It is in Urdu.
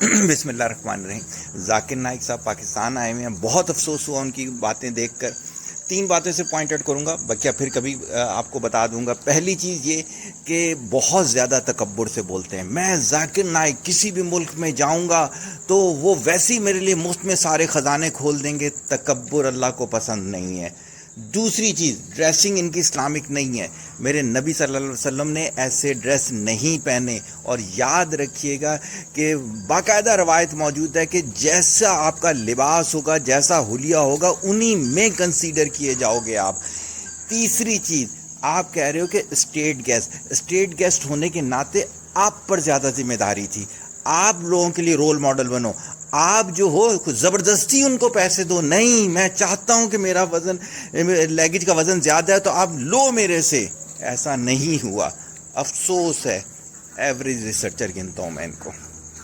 بسم اللہ الرحمن الرحیم. ذاکر نائک صاحب پاکستان آئے ہوئے ہیں. بہت افسوس ہوا ان کی باتیں دیکھ کر. 3 باتیں سے پوائنٹ آؤٹ کروں گا، باقی پھر کبھی آپ کو بتا دوں گا. پہلی چیز یہ کہ بہت زیادہ تکبر سے بولتے ہیں. میں ذاکر نائک کسی بھی ملک میں جاؤں گا تو وہ ویسے ہی میرے لیے مفت میں سارے خزانے کھول دیں گے. تکبر اللہ کو پسند نہیں ہے. دوسری چیز، ڈریسنگ ان کی اسلامک نہیں ہے. میرے نبی صلی اللہ علیہ وسلم نے ایسے ڈریس نہیں پہنے. اور یاد رکھیے گا کہ باقاعدہ روایت موجود ہے کہ جیسا آپ کا لباس ہوگا، جیسا حلیہ ہوگا، انہی میں کنسیڈر کیے جاؤ گے آپ. تیسری چیز، آپ کہہ رہے ہو کہ اسٹیٹ گیسٹ ہونے کے ناطے آپ پر زیادہ ذمہ داری تھی. آپ لوگوں کے لیے رول ماڈل بنو. آپ جو ہو زبردستی ان کو پیسے دو. نہیں، میں چاہتا ہوں کہ میرا وزن، لیگیج کا وزن زیادہ ہے تو آپ لو میرے سے. ایسا نہیں ہوا. افسوس ہے. ایوریج ریسرچر گنتا ہوں میں ان کو.